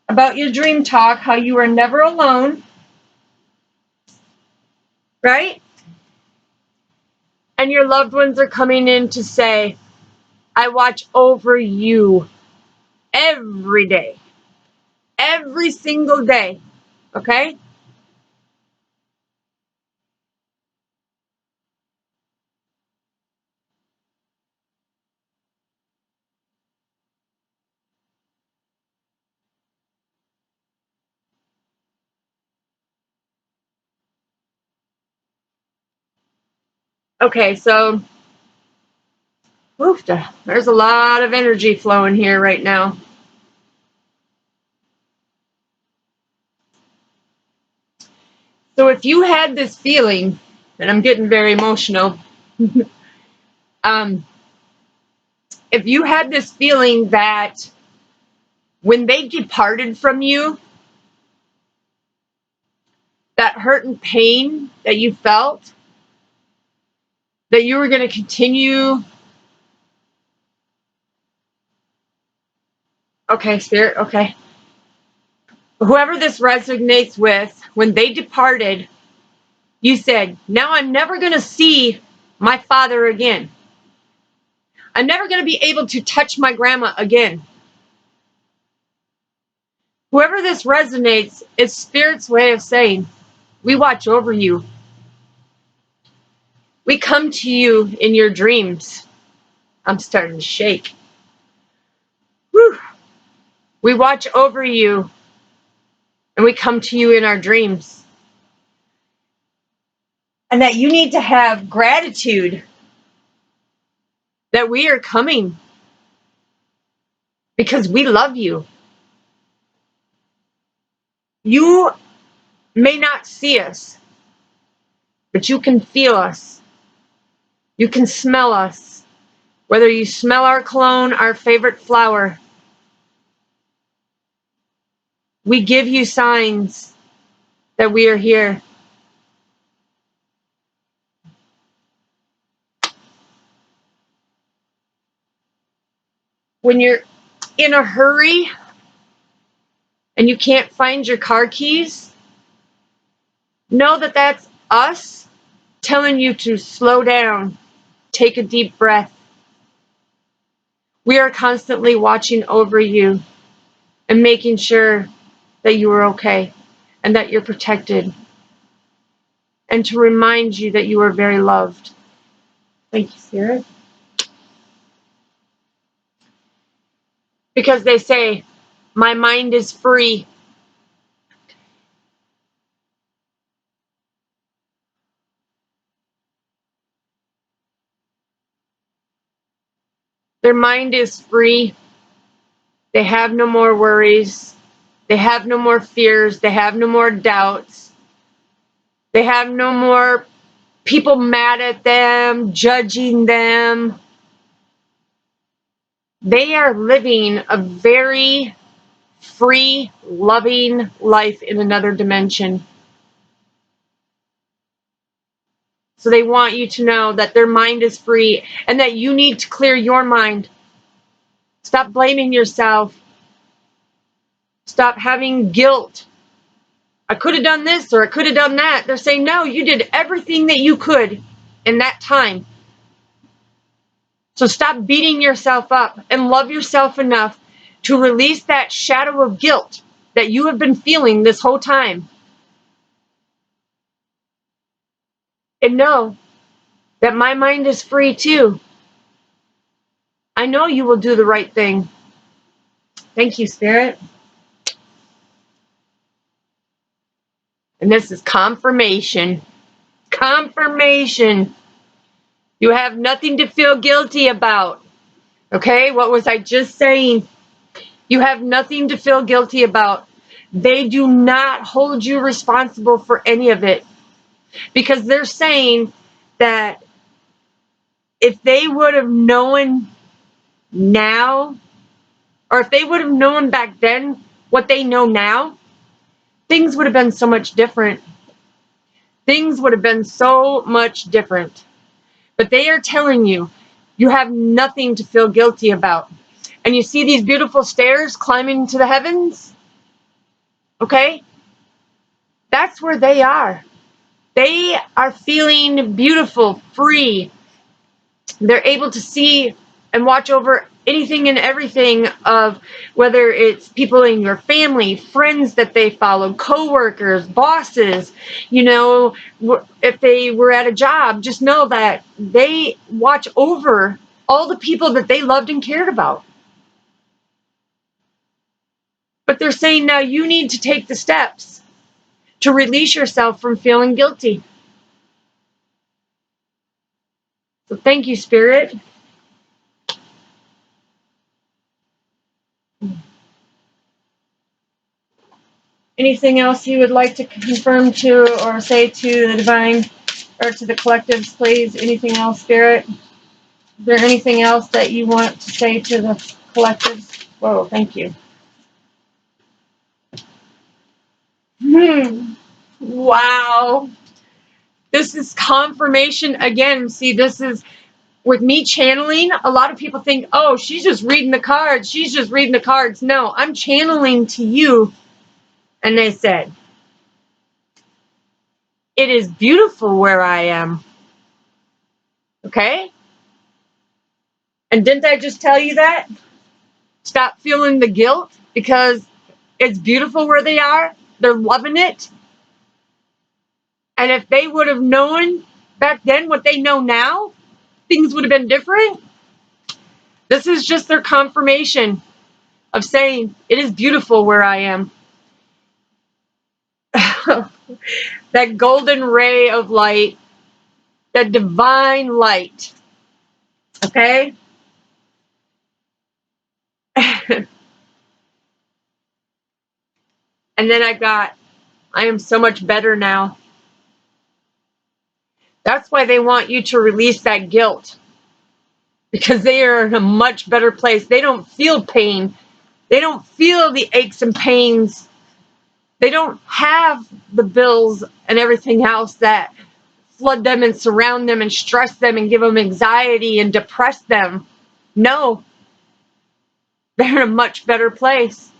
[SPEAKER 1] About your dream talk, how you are never alone, right? And your loved ones are coming in to say, I watch over you every day, every single day, okay? Okay, so oof, there's a lot of energy flowing here right now. So if you had this feeling, and I'm getting very emotional, if you had this feeling that when they departed from you, that hurt and pain that you felt, that you were going to continue Okay, Spirit, okay. Whoever this resonates with, when they departed, you said, now I'm never going to see my father again. I'm never going to be able to touch my grandma again. Whoever this resonates, it's Spirit's way of saying, we watch over you. We come to you in your dreams. I'm starting to shake. Whew. We watch over you, and we come to you in our dreams. And that you need to have gratitude that we are coming because we love you. You may not see us, but you can feel us. You can smell us. Whether you smell our cologne, our favorite flower, we give you signs that we are here. When you're in a hurry and you can't find your car keys, know that that's us telling you to slow down, take a deep breath. We are constantly watching over you and making sure that you are okay and that you're protected, and to remind you that you are very loved. Thank you, Spirit. Because they say, my mind is free. Their mind is free. They have no more worries. They have no more fears. They have no more doubts. They have no more people mad at them, judging them. They are living a very free, loving life in another dimension. So they want you to know that their mind is free and that you need to clear your mind. Stop blaming yourself. Stop having guilt. I could have done this or I could have done that. They're saying, no, you did everything that you could in that time. So stop beating yourself up and love yourself enough to release that shadow of guilt that you have been feeling this whole time. And know that my mind is free too. I know you will do the right thing. Thank you, Spirit. And this is confirmation. Confirmation. You have nothing to feel guilty about. Okay, what was I just saying? You have nothing to feel guilty about. They do not hold you responsible for any of it. Because they're saying that if they would have known now, or if they would have known back then what they know now, things would have been so much different. Things would have been so much different. But they are telling you, you have nothing to feel guilty about. And you see these beautiful stairs climbing to the heavens? Okay? That's where they are. They are feeling beautiful, free. They're able to see and watch over anything and everything, of whether it's people in your family, friends that they follow, co-workers, bosses. You know, if they were at a job, just know that they watch over all the people that they loved and cared about. But they're saying now you need to take the steps to release yourself from feeling guilty. So thank you, Spirit. Anything else you would like to confirm to or say to the divine or to the collectives, please? Anything else, Spirit? Is there anything else that you want to say to the collectives? Whoa, thank you. Wow. This is confirmation again. See, this is with me channeling, a lot of people think, oh, she's just reading the cards. She's just reading the cards. No, I'm channeling to you. And they said, it is beautiful where I am. Okay? And didn't I just tell you that? Stop feeling the guilt because it's beautiful where they are. They're loving it. And if they would have known back then what they know now, things would have been different. This is just their confirmation of saying, it is beautiful where I am. That golden ray of light, that divine light. Okay? And then I am so much better now. That's why they want you to release that guilt. Because they are in a much better place. They don't feel pain. They don't feel the aches and pains. They don't have the bills and everything else that flood them and surround them and stress them and give them anxiety and depress them. No. They're in a much better place.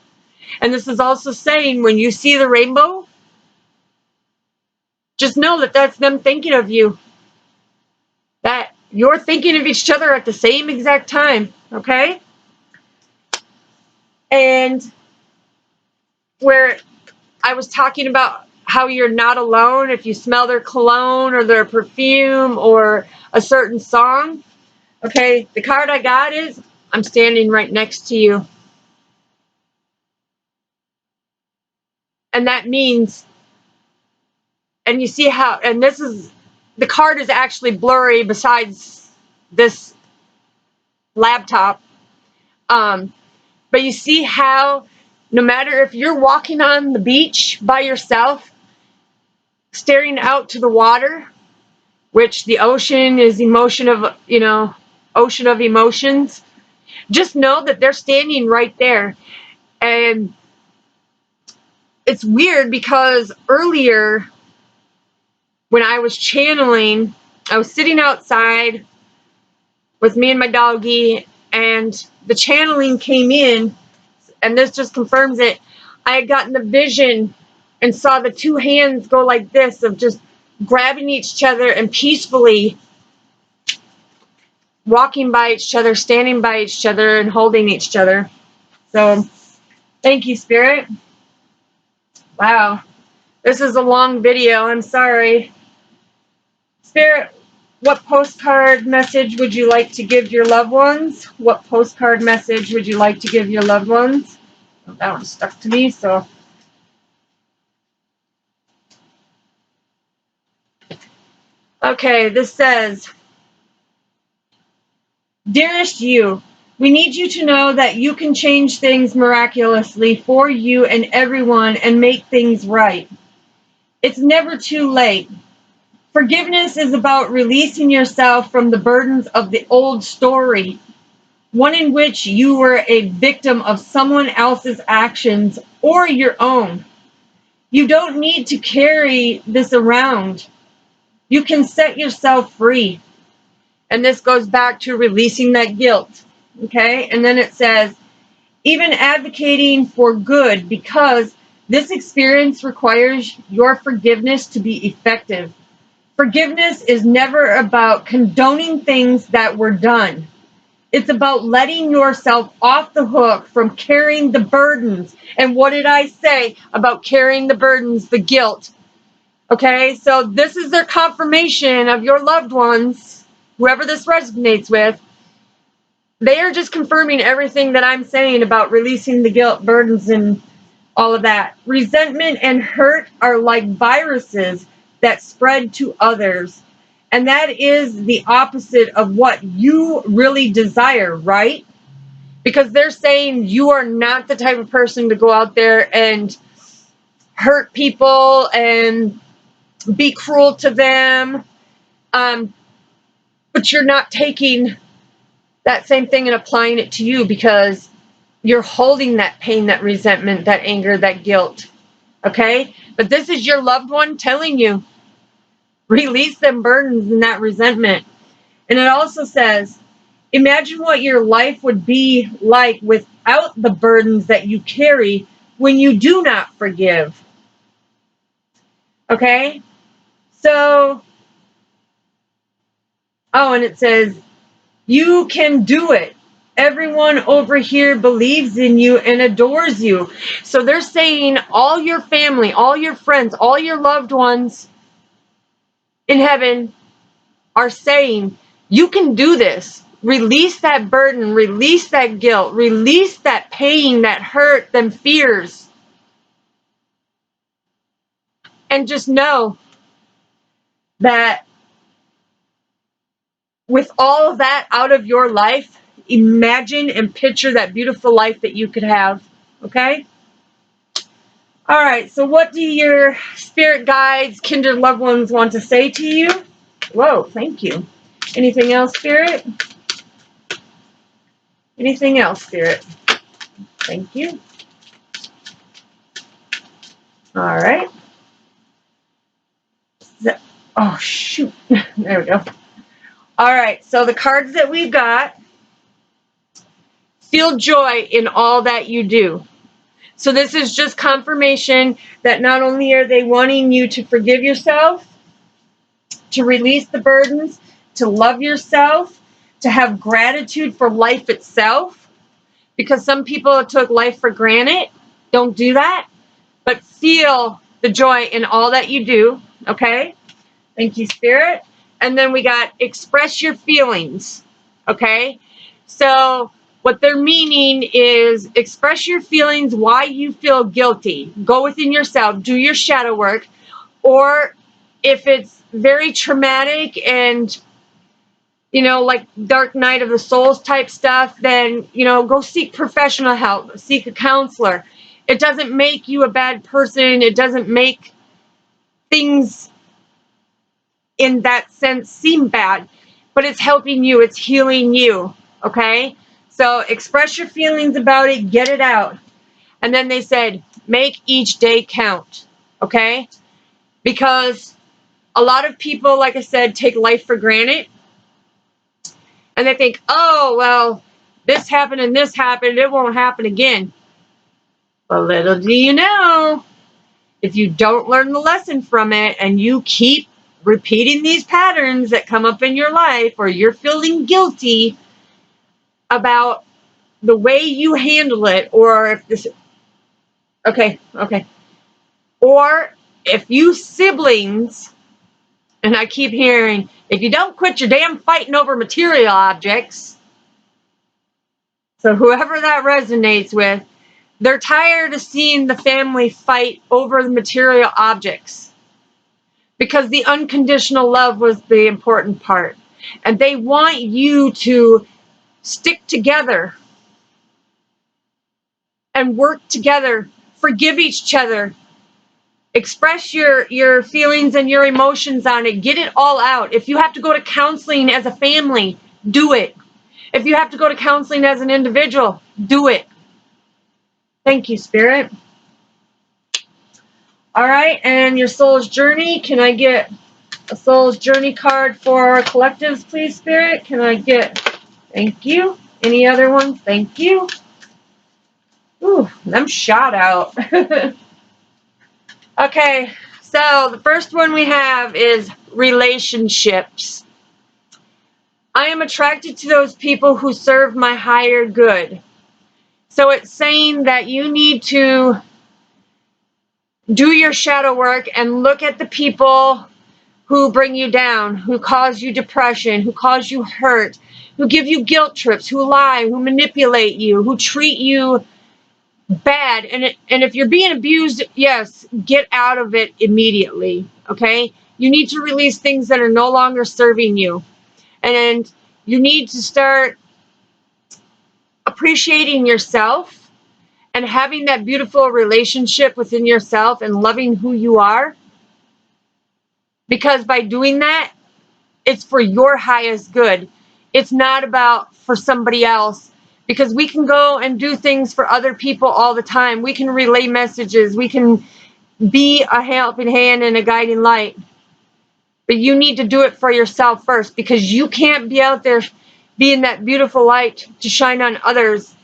[SPEAKER 1] And this is also saying when you see the rainbow, just know that that's them thinking of you. That you're thinking of each other at the same exact time. Okay? And where I was talking about how you're not alone if you smell their cologne or their perfume or a certain song. Okay, the card I got is, I'm standing right next to you. And that means, and you see how, and this is, the card is actually blurry besides this laptop. But you see how no matter if you're walking on the beach by yourself, staring out to the water, which the ocean is emotion of, ocean of emotions, just know that they're standing right there. And it's weird because earlier when I was channeling, I was sitting outside with me and my doggie, and the channeling came in, and this just confirms it. I had gotten the vision and saw the two hands go like this, of just grabbing each other and peacefully walking by each other, standing by each other, and holding each other. So, thank you, Spirit. Wow. This is a long video. I'm sorry. Spirit, what postcard message would you like to give your loved ones? What postcard message would you like to give your loved ones? Oh, that one stuck to me, so. Okay, this says, Dearest you, we need you to know that you can change things miraculously for you and everyone and make things right. It's never too late. Forgiveness is about releasing yourself from the burdens of the old story, one in which you were a victim of someone else's actions or your own. You don't need to carry this around. You can set yourself free. And this goes back to releasing that guilt. Okay? And then it says, even advocating for good, because this experience requires your forgiveness to be effective. Forgiveness is never about condoning things that were done. It's about letting yourself off the hook from carrying the burdens. And what did I say about carrying the burdens? The guilt. Okay, so this is their confirmation of your loved ones, whoever this resonates with. They are just confirming everything that I'm saying about releasing the guilt, burdens, and all of that. Resentment and hurt are like viruses that spread to others. And that is the opposite of what you really desire, right? Because they're saying you are not the type of person to go out there and hurt people and be cruel to them. But you're not taking that same thing and applying it to you because you're holding that pain, that resentment, that anger, that guilt. Okay? But this is your loved one telling you, release them burdens and that resentment. And it also says, imagine what your life would be like without the burdens that you carry when you do not forgive. Okay? So, oh, and it says, you can do it. Everyone over here believes in you and adores you. So they're saying all your family, all your friends, all your loved ones in heaven are saying, you can do this. Release that burden, release that guilt, release that pain, that hurt, them fears. And just know that with all of that out of your life, imagine and picture that beautiful life that you could have. Okay? All right, so what do your spirit guides, kindred loved ones want to say to you? Whoa, thank you. Anything else, Spirit? Anything else, Spirit? Thank you. All right. Oh, shoot. There we go. All right, so the cards that we've got, feel joy in all that you do. So this is just confirmation that not only are they wanting you to forgive yourself, to release the burdens, to love yourself, to have gratitude for life itself, because some people took life for granted. Don't do that, but feel the joy in all that you do, okay? Thank you, Spirit. And then we got express your feelings, okay? So what they're meaning is express your feelings, why you feel guilty. Go within yourself, do your shadow work, or if it's very traumatic and, you know, like dark night of the souls type stuff, then, you know, go seek professional help, seek a counselor. It doesn't make you a bad person. It doesn't make things in that sense seem bad, but it's helping you, it's healing you, okay? So express your feelings about it, get it out. And then they said, make each day count, okay? Because a lot of people, like I said, take life for granted. And they think, oh, well, this happened and this happened, it won't happen again. But little do you know, if you don't learn the lesson from it and you keep repeating these patterns that come up in your life, or you're feeling guilty about the way you handle it, or if this, okay, or if you siblings, and I keep hearing, if you don't quit your damn fighting over material objects, so whoever that resonates with, they're tired of seeing the family fight over the material objects. Because the unconditional love was the important part. And they want you to stick together and work together, forgive each other, express your feelings and your emotions on it, get it all out. If you have to go to counseling as a family, do it. If you have to go to counseling as an individual, do it. Thank you, Spirit. All right, and your soul's journey, can I get a soul's journey card for collectives, please, Spirit? Can I get, thank you. Any other ones? Thank you. Ooh, them shot out. Okay, so the first one we have is relationships. I am attracted to those people who serve my higher good. So it's saying that you need to do your shadow work and look at the people who bring you down, who cause you depression, who cause you hurt, who give you guilt trips, who lie, who manipulate you, who treat you bad. And if you're being abused, yes, get out of it immediately, okay? You need to release things that are no longer serving you. And you need to start appreciating yourself and having that beautiful relationship within yourself and loving who you are. Because by doing that, it's for your highest good. It's not about for somebody else. Because we can go and do things for other people all the time. We can relay messages. We can be a helping hand and a guiding light. But you need to do it for yourself first, because you can't be out there being that beautiful light to shine on others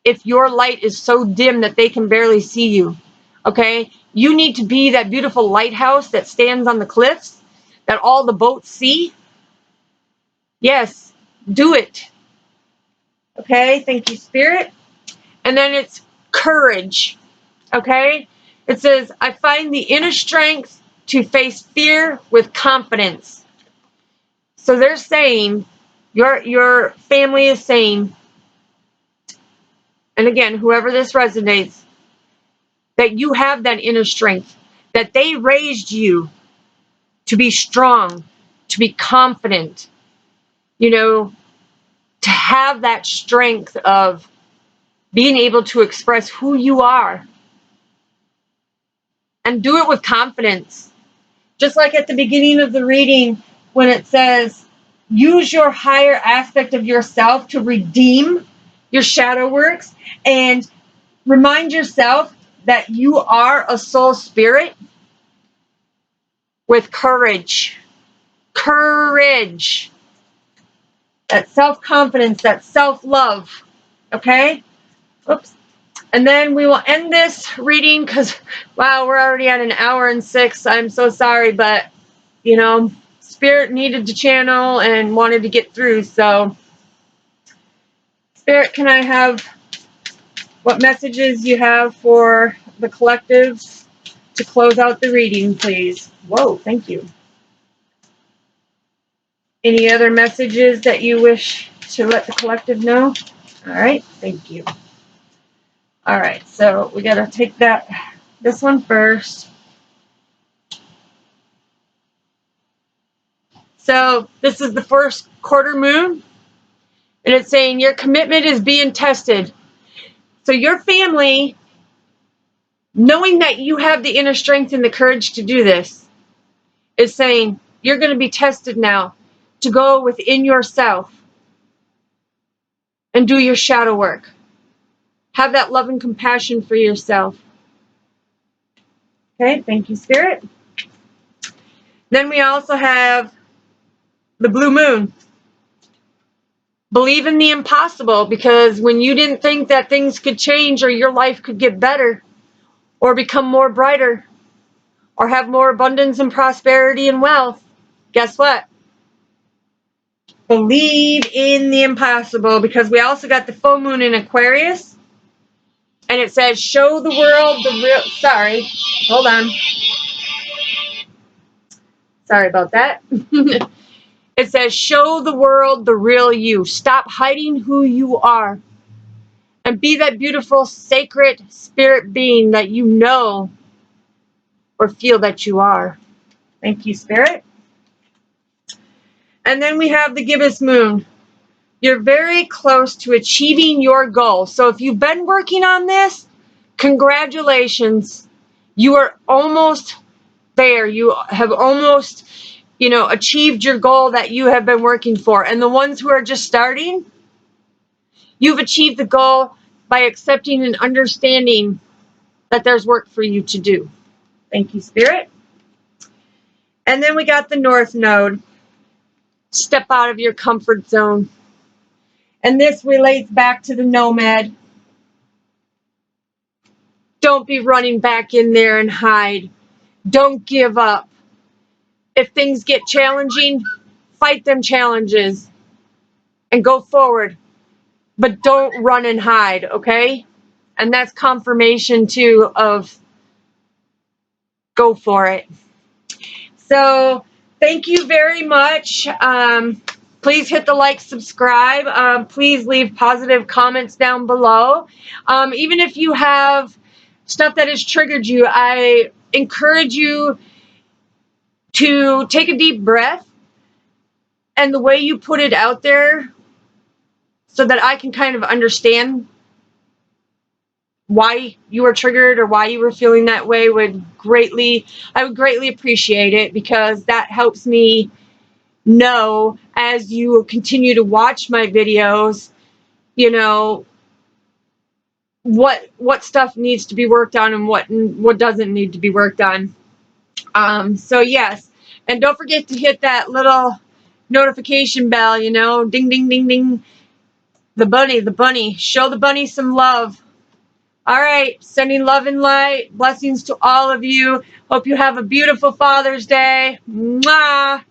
[SPEAKER 1] if your light is so dim that they can barely see you. Okay? You need to be that beautiful lighthouse that stands on the cliffs that all the boats see. Yes, do it. Okay? Thank you, Spirit. And then it's courage. Okay? It says, I find the inner strength to face fear with confidence. So they're saying, your family is saying, and again, whoever this resonates, that you have that inner strength, that they raised you to be strong, to be confident, to have that strength of being able to express who you are and do it with confidence. Just like at the beginning of the reading, when it says, use your higher aspect of yourself to redeem your shadow works and remind yourself that you are a soul spirit with courage. Courage. That self-confidence, that self-love. Okay? Oops. And then we will end this reading because, wow, we're already at 1 hour and 6. I'm so sorry, but, Spirit needed to channel and wanted to get through. So, Spirit, can I have what messages you have for the collective to close out the reading, please? Whoa, thank you. This other messages that you wish to let the collective know? All right, thank you. All right, so we got to take this one first. So this is the first quarter moon, and it's saying your commitment is being tested. So your family, knowing that you have the inner strength and the courage to do this, is saying you're going to be tested now to go within yourself and do your shadow work. Have that love and compassion for yourself. Okay, thank you, Spirit. Then we also have the blue moon. Believe in the impossible, because when you didn't think that things could change or your life could get better or become more brighter or have more abundance and prosperity and wealth, guess what? Believe in the impossible, because we also got the full moon in Aquarius, and it says show the world the real, sorry, hold on. Sorry about that. It says show the world the real you. Stop hiding who you are. And be that beautiful, sacred spirit being that you know or feel that you are. Thank you, Spirit. And then we have the gibbous moon. You're very close to achieving your goal. So if you've been working on this, congratulations. You are almost there. You have almost, achieved your goal that you have been working for. And the ones who are just starting, you've achieved the goal by accepting and understanding that there's work for you to do. Thank you, Spirit. And then we got the North Node. Step out of your comfort zone. And this relates back to the nomad. Don't be running back in there and hide. Don't give up. If things get challenging, fight them challenges and go forward. But don't run and hide, okay? And that's confirmation, too, of go for it. So, thank you very much. Please hit the like, subscribe. Please leave positive comments down below. Even if you have stuff that has triggered you, I encourage you to take a deep breath, and the way you put it out there so that I can kind of understand why you were triggered or why you were feeling that way I would greatly appreciate it, because that helps me know as you continue to watch my videos, what stuff needs to be worked on and what doesn't need to be worked on. So yes, And don't forget to hit that little notification bell, you know, ding, ding, ding, ding. The bunny. Show the bunny some love. All right, sending love and light. Blessings to all of you. Hope you have a beautiful Father's Day. Mwah.